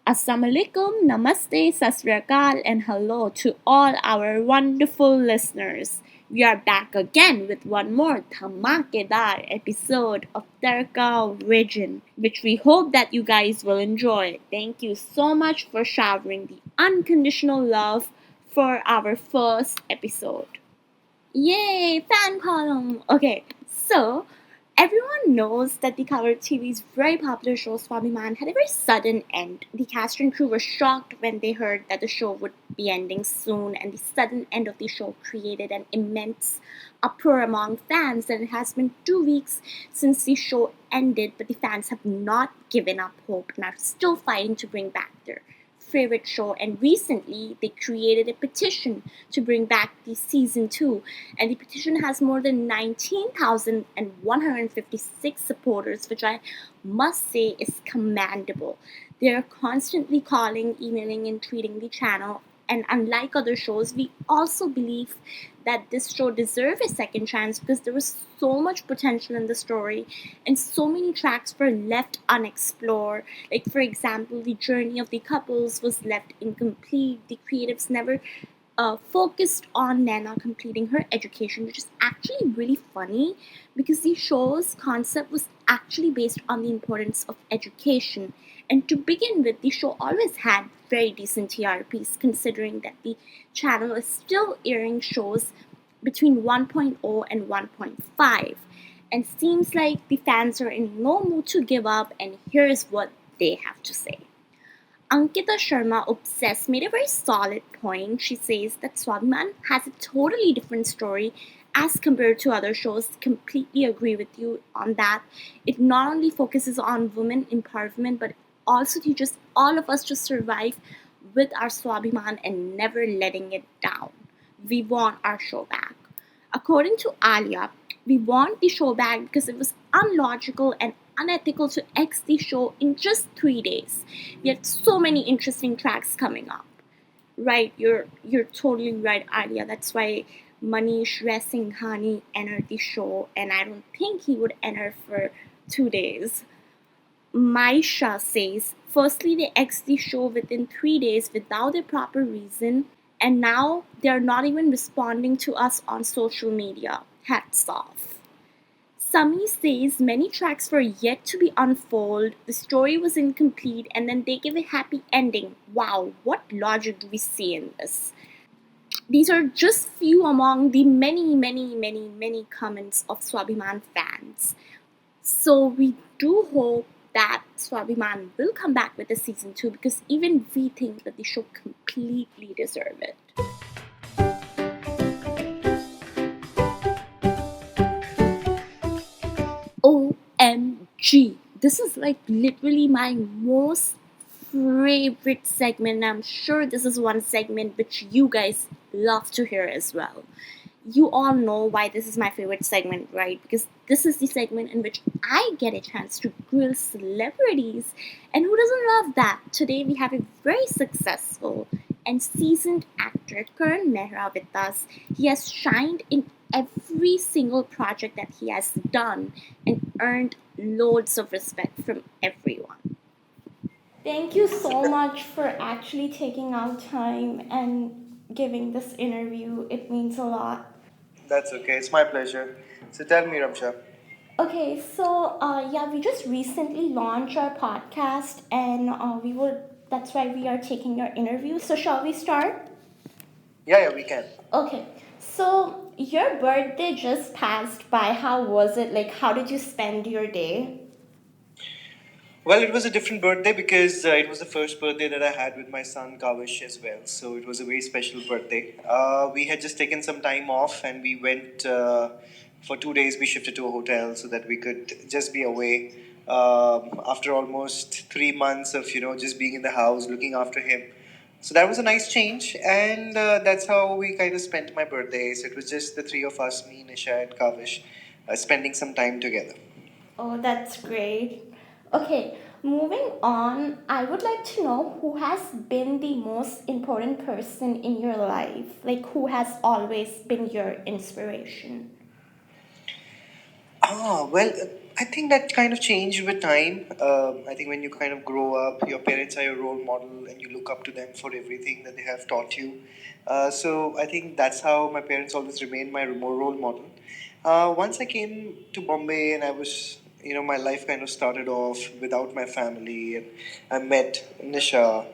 Assalamualaikum, Namaste, Sasriyakal, and hello to all our wonderful listeners. We are back again with one more dhamakedar episode of TadkaVision, which we hope that you guys will enjoy. Thank you so much for showering the unconditional love for our first episode. Yay, fan column! Okay, so everyone knows that the Color TV's very popular show Swabhimaan had a very sudden end. The cast and crew were shocked when they heard that the show would be ending soon, and the sudden end of the show created an immense uproar among fans. And it has been 2 weeks since the show ended, but the fans have not given up hope and are still fighting to bring back their favorite show. And recently they created a petition to bring back the season 2, and the petition has more than 19,156 supporters, which I must say is commendable. They are constantly calling, emailing, and tweeting the channel. And unlike other shows, we also believe that this show deserved a second chance because there was so much potential in the story and so many tracks were left unexplored. Like, for example, the journey of the couples was left incomplete. The creatives never focused on Nana completing her education, which is actually really funny because the show's concept was actually based on the importance of education. And to begin with, the show always had very decent TRPs, considering that the channel is still airing shows between 1.0 and 1.5. And seems like the fans are in no mood to give up, and here's what they have to say. Ankita Sharma Obsessed made a very solid point. She says that Swabhimaan has a totally different story as compared to other shows. Completely agree with you on that. It not only focuses on women empowerment but also teaches all of us to survive with our Swabhimaan and never letting it down. We want our show back. According to Alia, we want the show back because it was unlogical and unethical to X the show in just 3 days. We had so many interesting tracks coming up. Right, you're totally right, Alia. That's why Manish Resinghani entered the show, and I don't think he would enter for 2 days. Maisha says, firstly, they X the show within 3 days without a proper reason, and now they're not even responding to us on social media. Hats off. Sami says many tracks were yet to be unfolded, the story was incomplete, and then they give a happy ending. Wow, what logic do we see in this? These are just few among the many comments of Swabhimaan fans. So we do hope that Swabhimaan will come back with a season 2 because even we think that the show completely deserve it. OMG. This is like literally my most favorite segment. I'm sure this is one segment which you guys love to hear as well. You all know why this is my favorite segment, right? Because this is the segment in which I get a chance to grill celebrities. And who doesn't love that? Today we have a very successful and seasoned actor, Karan Mehra, with us. He has shined in every single project that he has done and earned loads of respect from everyone. Thank you so much for actually taking out time and giving this interview. It means a lot. That's okay. It's my pleasure. So tell me, Ramsha. Okay, so yeah, we just recently launched our podcast, and we would. That's why we are taking your interview. So shall we start? Yeah, we can. Okay, so your birthday just passed by. How was it? Like, how did you spend your day? Well, it was a different birthday because it was the first birthday that I had with my son Kavish as well. So it was a very special birthday. We had just taken some time off and we went for 2 days. We shifted to a hotel so that we could just be away after almost 3 months of just being in the house, looking after him. So that was a nice change, and that's how we kind of spent my birthday. So it was just the three of us, me, Nisha, and Kavish, spending some time together. Oh, that's great. Okay, moving on, I would like to know who has been the most important person in your life? Like, who has always been your inspiration? Ah, well, I think that kind of changed with time. I think when you kind of grow up, your parents are your role model, and you look up to them for everything that they have taught you. So I think that's how my parents always remained my role model. Once I came to Bombay, and I was, my life kind of started off without my family, and I met Nisha.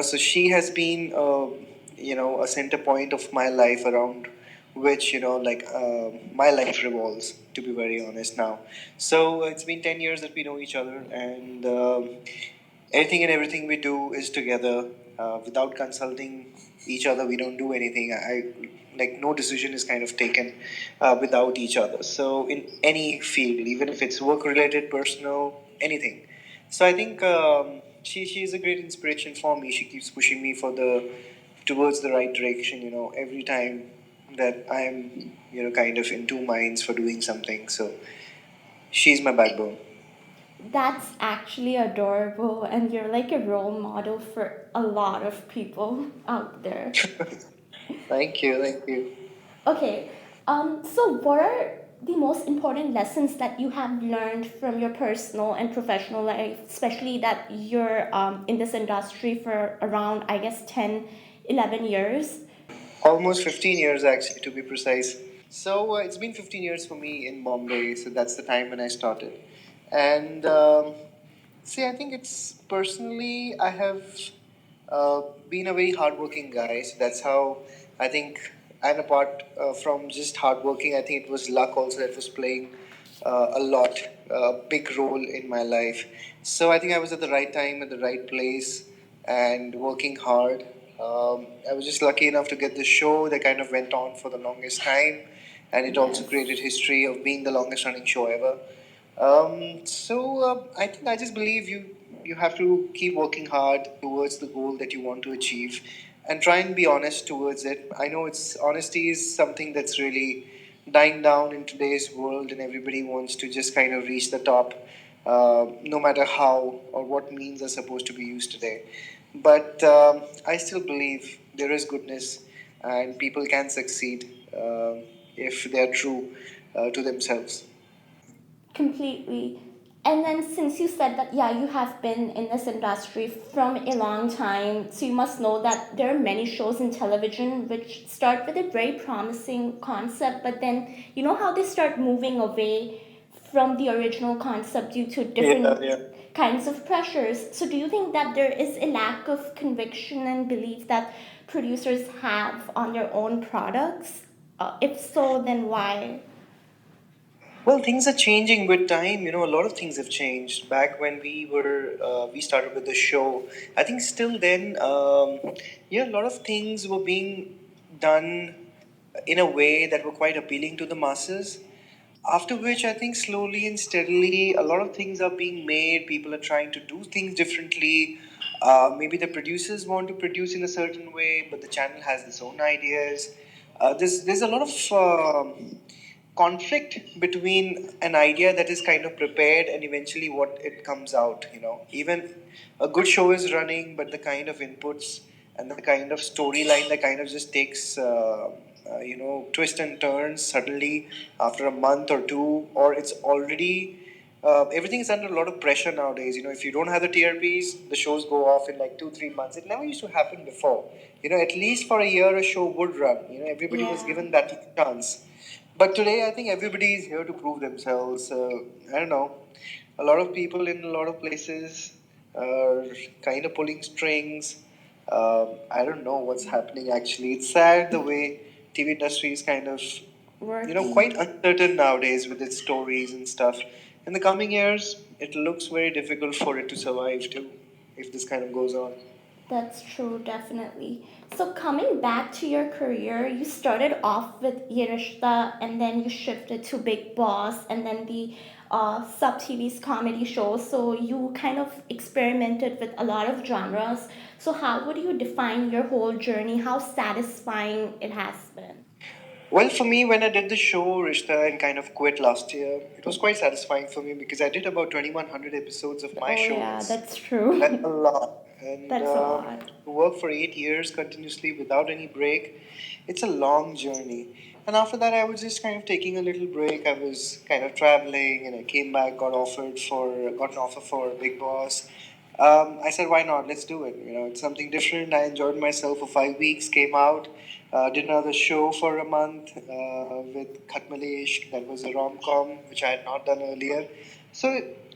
So she has been, a center point of my life, around which, my life revolves, to be very honest now. So it's been 10 years that we know each other, and anything and everything we do is together. Without consulting each other, we don't do anything. Like, no decision is kind of taken without each other. So in any field, even if it's work related, personal, anything. So I think she is a great inspiration for me. She keeps pushing me towards the right direction. Every time that I'm kind of in two minds for doing something. So she's my backbone. That's actually adorable, and you're like a role model for a lot of people out there. Thank you, thank you. Okay, so what are the most important lessons that you have learned from your personal and professional life, especially that you're in this industry for around, I guess, 10, 11 years? Almost 15 years, actually, to be precise. So it's been 15 years for me in Bombay, so that's the time when I started. And see, I think it's personally, I have been a very hardworking guy, so that's how I think. And apart from just hardworking, I think it was luck also that was playing a big role in my life. So I think I was at the right time, at the right place, and working hard. I was just lucky enough to get this show that kind of went on for the longest time, and it also Yes. created history of being the longest running show ever. I think I just believe you have to keep working hard towards the goal that you want to achieve, and try and be honest towards it. I know it's honesty is something that's really dying down in today's world, and everybody wants to just kind of reach the top, no matter how or what means are supposed to be used today. But I still believe there is goodness, and people can succeed if they are true to themselves. Completely. And then since you said that, yeah, you have been in this industry from a long time, so you must know that there are many shows in television which start with a very promising concept, but then you know how they start moving away from the original concept due to Yeah, different yeah. kinds of pressures. So do you think that there is a lack of conviction and belief that producers have on their own products? If so, then why? Well, things are changing with time. A lot of things have changed. Back when we started with the show, I think still then, yeah, a lot of things were being done in a way that were quite appealing to the masses. After which, I think slowly and steadily, a lot of things are being made. People are trying to do things differently. Maybe the producers want to produce in a certain way, but the channel has its own ideas. There's a lot of conflict between an idea that is kind of prepared and eventually what it comes out. Even a good show is running, but the kind of inputs and the kind of storyline that kind of just takes twists and turns suddenly after a month or two, or it's already everything is under a lot of pressure nowadays. If you don't have the TRPs, the shows go off in like 2 3 months. It never used to happen before. At least for a year a show would run. Everybody was Yeah. given that chance. But today, I think everybody is here to prove themselves. I don't know. A lot of people in a lot of places are kind of pulling strings. I don't know what's happening actually. It's sad the way TV industry is kind of, Working. quite uncertain nowadays with its stories and stuff. In the coming years, it looks very difficult for it to survive too, if this kind of goes on. That's true, definitely. So coming back to your career, you started off with Ye Rishta, and then you shifted to Big Boss, and then the sub TV's comedy shows. So you kind of experimented with a lot of genres. So how would you define your whole journey? How satisfying it has been? Well, for me, when I did the show Rishta and kind of quit last year, it was quite satisfying for me because I did about 2,100 episodes of my Oh show. yeah, that's That's a true. lot. And That's a lot. to work for 8 years continuously without any break, it's a long journey. And after that, I was just kind of taking a little break. I was kind of traveling, and I came back, got an offer for Big Boss. I said, why not? Let's do it. It's something different. I enjoyed myself for 5 weeks. Came out, did another show for a month with Khatmalish. That was a rom com which I had not done earlier. So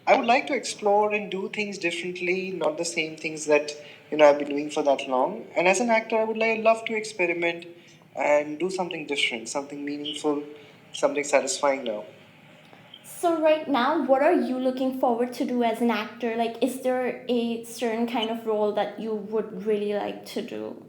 I would like to explore and do things differently, not the same things that I've been doing for that long. And as an actor, I would love to experiment and do something different, something meaningful, something satisfying now. So right now, what are you looking forward to do as an actor? Like, is there a certain kind of role that you would really like to do?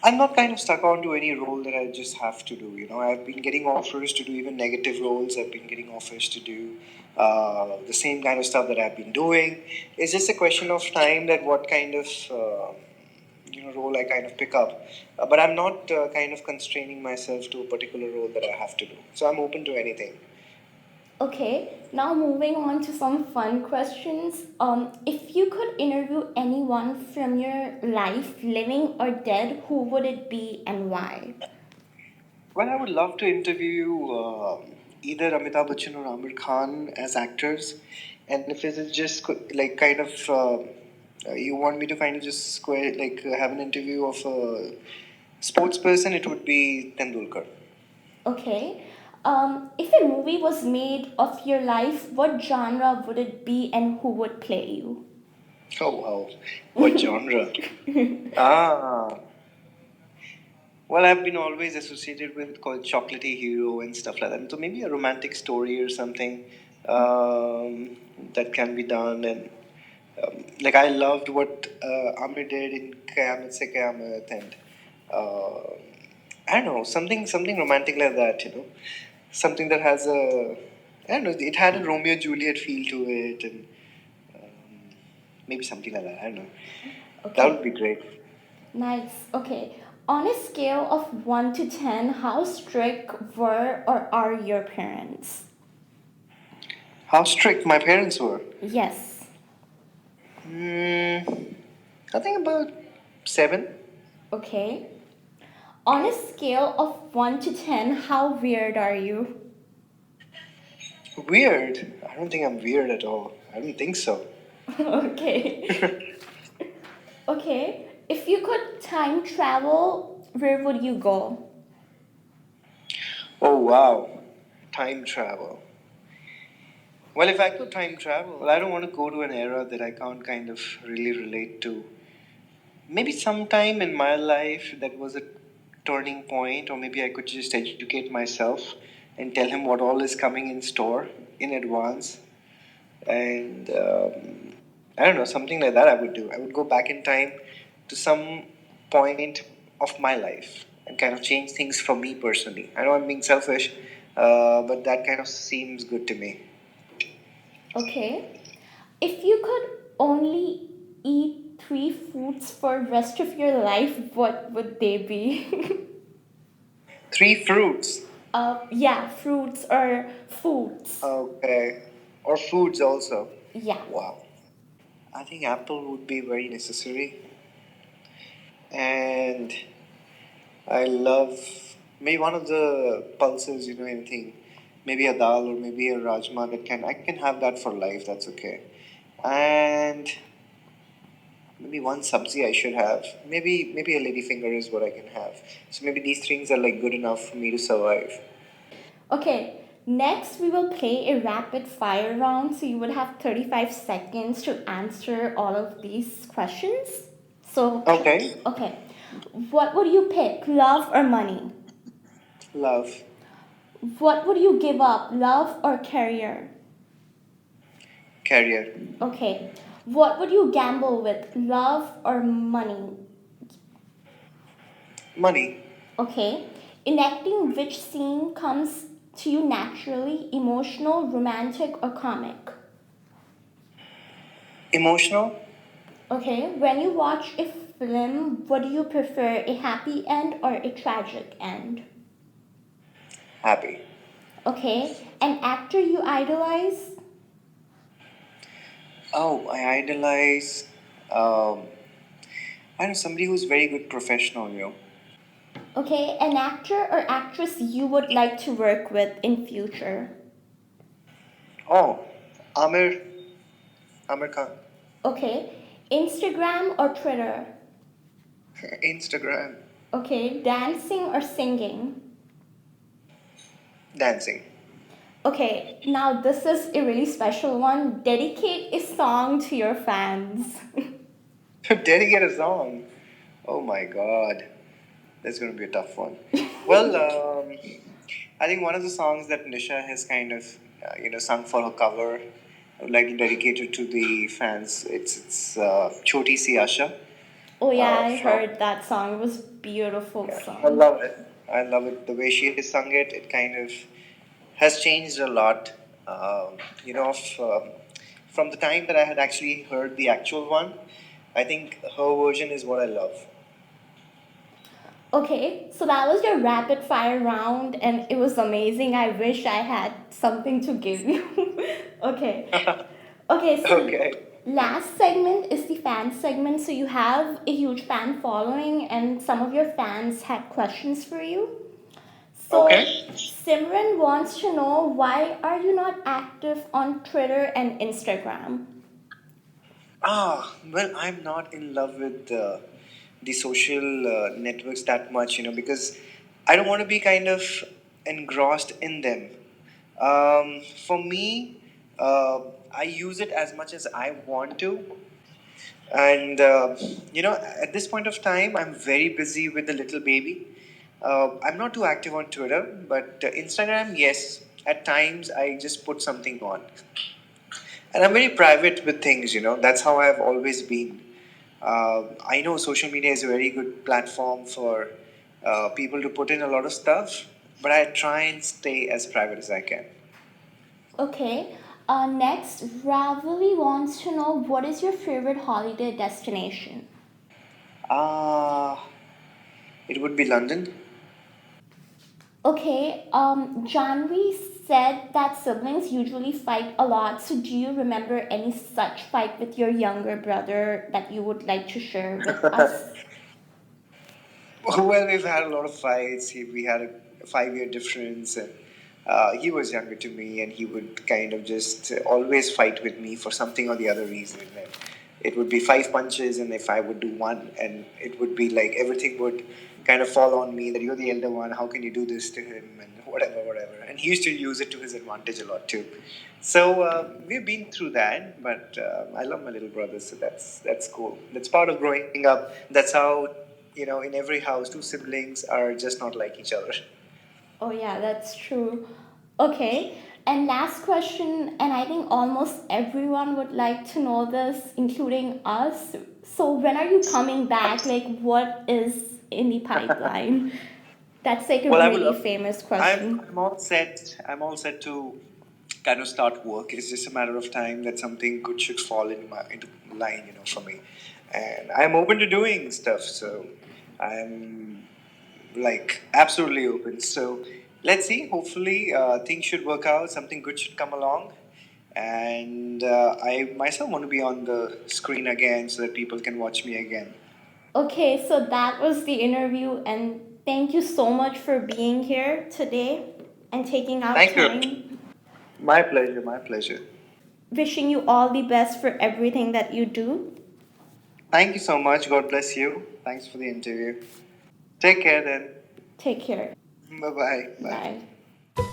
I'm not kind of stuck on to any role that I just have to do. I've been getting offers to do even negative roles. I've been getting offers to do the same kind of stuff that I've been doing. It's just a question of time that what kind of role I kind of pick up. But I'm not kind of constraining myself to a particular role that I have to do. So I'm open to anything. Okay, now moving on to some fun questions. If you could interview anyone from your life, living or dead, who would it be and why? Well, I would love to interview either Amitabh Bachchan or Amir Khan as actors. And if it is just like kind of, you want me to kind of just have an interview of a sports person, it would be Tendulkar. Okay. If a movie was made of your life, what genre would it be and who would play you? Oh, wow. What genre? Ah, well, I've been always associated with called chocolatey hero and stuff like that. So maybe a romantic story or something that can be done. And like I loved what Amir did in Kayamat Se Kayamat, and I don't know, something romantic like that. Something that has a, I don't know, it had a Romeo Juliet feel to it, and um, maybe something like that. I don't know. That would Okay, be great. nice. Okay. On a scale of 1 to 10, how strict were or are your parents? How strict my parents were. Yes. Mm, I think about 7. Okay. On a scale of 1 to 10, how weird are you? Weird. I don't think I'm weird at all. I don't think so. Okay. Okay. If you could time travel, where would you go? Oh wow, time travel. Well, if I could time travel, well, I don't want to go to an era that I can't kind of really relate to. Maybe sometime in my life that was a turning point, or maybe I could just educate myself and tell him what all is coming in store in advance. And I don't know, something like that I would do. I would go back in time to some point of my life and kind of change things for me personally. I know I'm being selfish, but that kind of seems good to me. Okay. If you could only eat three foods for rest of your life, what would they be? Three fruits. Yeah, fruits or foods. Okay. Or foods also. Yeah. Wow. I think apple would be very necessary. And I love maybe one of the pulses, anything. Maybe a dal or maybe a rajma that I can have that for life, that's okay. And maybe one sabzi I should have. Maybe a lady finger is what I can have. So maybe these things are like good enough for me to survive. Okay. Next, we will play a rapid fire round. So you would have 35 seconds to answer all of these questions. So, Okay. okay. What would you pick, love or money? Love. What would you give up, love or career? Career. Okay. What would you gamble with, love or money? Money. Okay. Enacting which scene comes to you naturally, emotional, romantic, or comic? Emotional. Okay. When you watch a film, what do you prefer, a happy end or a tragic end? Happy. Okay. An actor you idolize? Oh, I idolize. Um, I know somebody who's very good professional. Okay, an actor or actress you would like to work with in future. Oh, Amir, Amir Khan. Okay, Instagram or Twitter. Instagram. Okay, dancing or singing. Dancing. Okay, now this is a really special one. Dedicate a song to your fans. Dedicate a song. Oh my god. That's going to be a tough one. Well, I think one of the songs that Nisha has kind of, sung for her cover, I would like to dedicate it to the fans. It's Choti Si Asha Oh yeah, I from. heard that song. It was beautiful Yeah, I song. love it. I love it. The way she has sung it, it kind of has changed a lot. Um, you know, f- um, from the time that I had actually heard the actual one, I think her version is what I love. Okay, so that was your rapid fire round and it was amazing. I wish I had something to give you. Okay. Okay, so Okay. last segment is the fan segment. So you have a huge fan following and some of your fans had questions for you. So Okay. Simran wants to know, why are you not active on Twitter and Instagram? Well, I'm not in love with the social networks that much, because I don't want to be kind of engrossed in them. For me, uh, I use it as much as I want to. And, at this point of time, I'm very busy with the little baby. I'm not too active on Twitter, but Instagram, yes. At times, I just put something on. And I'm very private with things, That's how I've always been. I know social media is a very good platform for people to put in a lot of stuff, but I try and stay as private as I can. Okay. Next, Ravali wants to know, what is your favorite holiday destination? Uh, it would be London. Okay. Janvi said that siblings usually fight a lot. So, do you remember any such fight with your younger brother that you would like to share with us? Well, we've had a lot of fights. We had a 5 year difference, and he was younger to me, and he would kind of just always fight with me for something or the other reason. And it would be five punches, and if I would do one, and it would be like everything would kind of fall on me that you're the elder one. How can you do this to him? And whatever, whatever. And he used to use it to his advantage a lot too. So we've been through that, but I love my little brother, so that's cool. That's part of growing up. That's how in every house, two siblings are just not like each other. Oh, yeah, that's true. Okay. And last question, and I think almost everyone would like to know this, including us. So, when are you coming back? Like, what is in the pipeline? That's like a Well, I would really love. famous I'm question. I'm all set. I'm all set to kind of start work. It's just a matter of time that something good should fall into line, for me. And I'm open to doing stuff. So I'm like absolutely open. So let's see. Hopefully, things should work out. Something good should come along. And I myself want to be on the screen again so that people can watch me again. Okay, so that was the interview, and thank you so much for being here today and taking out Thank you. time. My pleasure. My pleasure. Wishing you all the best for everything that you do. Thank you so much. God bless you. Thanks for the interview. Take care then. Take care. Bye bye. Bye. Bye.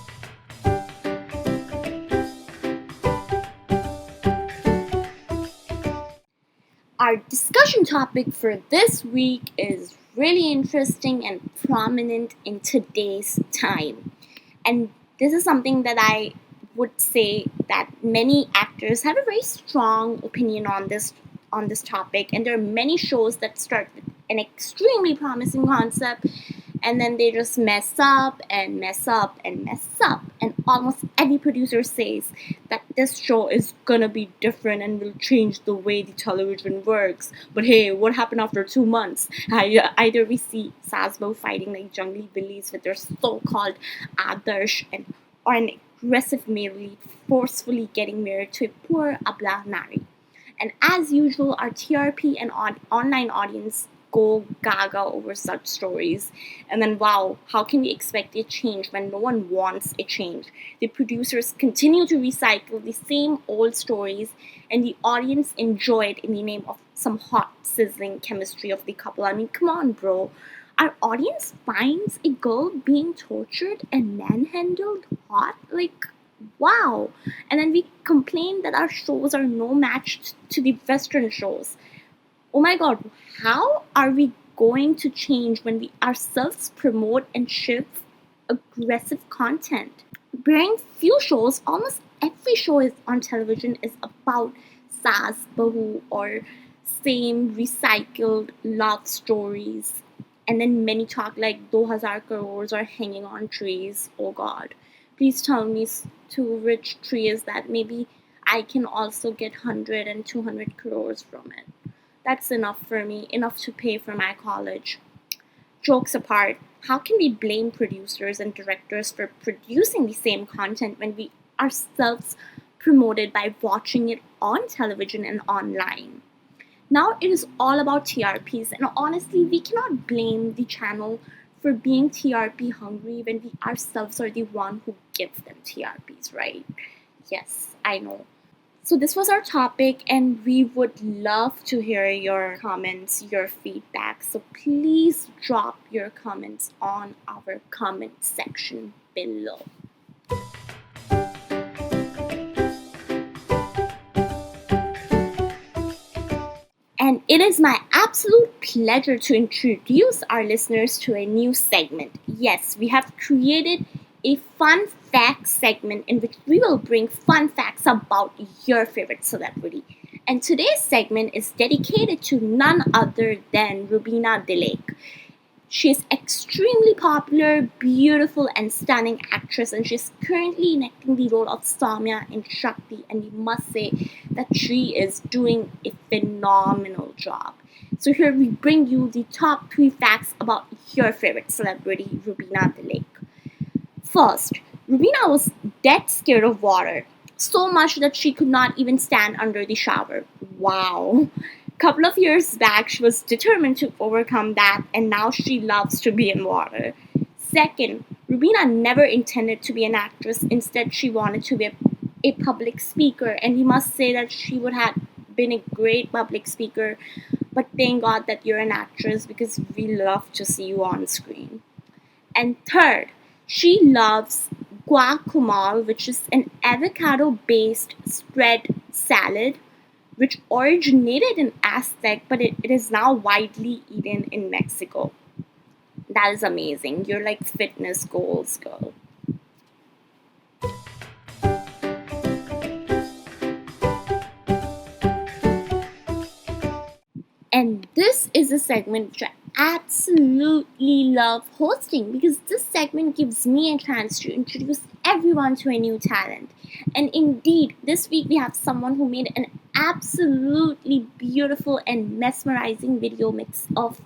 Our discussion topic for this week is really interesting and prominent in today's time. And this is something that I would say that many actors have a very strong opinion on this topic, and there are many shows that start with an extremely promising concept and then they just mess up and mess up and mess up, and almost every producer says that this show is gonna be different and will change the way the television works. But hey, what happened after 2 months? Either we see Sasbo fighting like jungly billies with their so-called Adarsh, and or an aggressive male lead forcefully getting married to a poor Abla Nari. And as usual, our TRP and online audience go gaga over such stories. And then, wow, how can we expect a change when no one wants a change? The producers continue to recycle the same old stories, and the audience enjoy it in the name of some hot, sizzling chemistry of the couple. I mean, come on, bro. Our audience finds a girl being tortured and manhandled hot? Like, wow. And then we complain that our shows are no match to the Western shows. Oh my god, how are we going to change when we ourselves promote and ship aggressive content? Bearing few shows, almost every show is on television is about Saas Bahu or same recycled love stories. And then many talk like 2000 crores are hanging on trees. Oh god. Please tell me two rich trees that maybe I can also get 100 and 200 crores from it. That's enough for me, enough to pay for my college. Jokes apart, how can we blame producers and directors for producing the same content when we ourselves promote it by watching it on television and online? Now it is all about TRPs, and honestly, we cannot blame the channel for being TRP hungry when we ourselves are the one who gives them TRPs, right? Yes, I know. So this was our topic, and we would love to hear your comments, your feedback. So please drop your comments on our comment section below. And it is my absolute pleasure to introduce our listeners to a new segment. Yes, we have created a fun fact segment in which we will bring fun facts about your favorite celebrity. And today's segment is dedicated to none other than Rubina Dilaik. She is extremely popular, beautiful, and stunning actress, and she's currently enacting the role of Soumya in Shakti, and we must say that she is doing a phenomenal job. So here we bring you the top 3 facts about your favorite celebrity, Rubina Dilaik. First, Rubina was dead scared of water, so much that she could not even stand under the shower. Wow. Couple of years back, she was determined to overcome that, and now she loves to be in water. Second, Rubina never intended to be an actress. Instead, she wanted to be a public speaker, and we must say that she would have been a great public speaker. But thank God that you're an actress, because we love to see you on screen. And third, she loves guacamole, which is an avocado-based spread salad which originated in Aztec, but it is now widely eaten in Mexico. That is amazing. You're like fitness goals, girl. And this is a segment which I absolutely love hosting, because this segment gives me a chance to introduce everyone to a new talent. And indeed, this week we have someone who made an absolutely beautiful and mesmerizing video mix of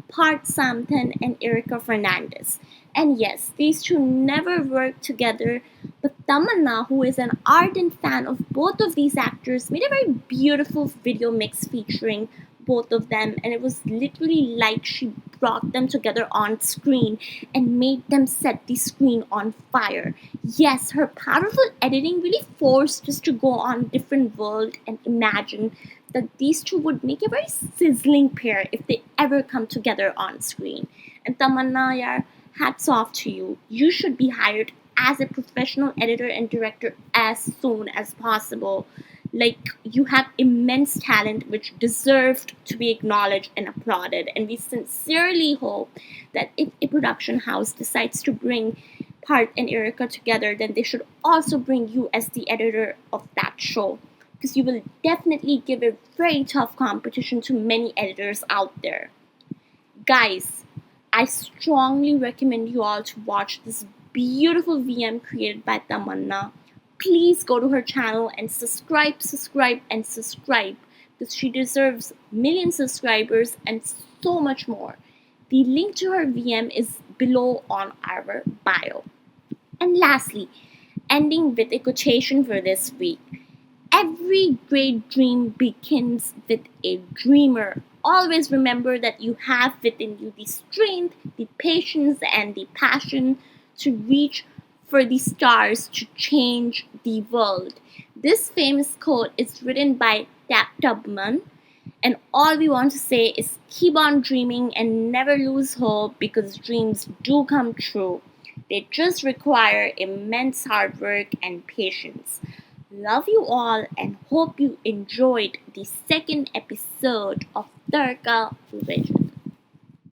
Part Samthan and Erica Fernandez. And yes, these two never worked together, but Tamanna, who is an ardent fan of both of these actors, made a very beautiful video mix featuring both of them, and it was literally like she brought them together on screen and made them set the screen on fire. Yes, her powerful editing really forced us to go on a different world and imagine that these two would make a very sizzling pair if they ever come together on screen. And Tamanna, yaar, hats off to you. You should be hired as a professional editor and director as soon as possible. Like, you have immense talent which deserved to be acknowledged and applauded, and we sincerely hope that if a production house decides to bring Part and Erica together, then they should also bring you as the editor of that show, because you will definitely give a very tough competition to many editors out there. Guys, I strongly recommend you all to watch this beautiful VM created by Tamanna. Please go to her channel and subscribe, because she deserves million subscribers and so much more. The link to her VM is below on our bio. And lastly, ending with a quotation for this week. Every great dream begins with a dreamer always remember that you have within you the strength, the patience, and the passion to reach for the stars to change the world. This famous quote is written by Tubman, and all we want to say is keep on dreaming and never lose hope because dreams do come true. They just require immense hard work and patience. Love you all and hope you enjoyed the second episode of TadkaVision.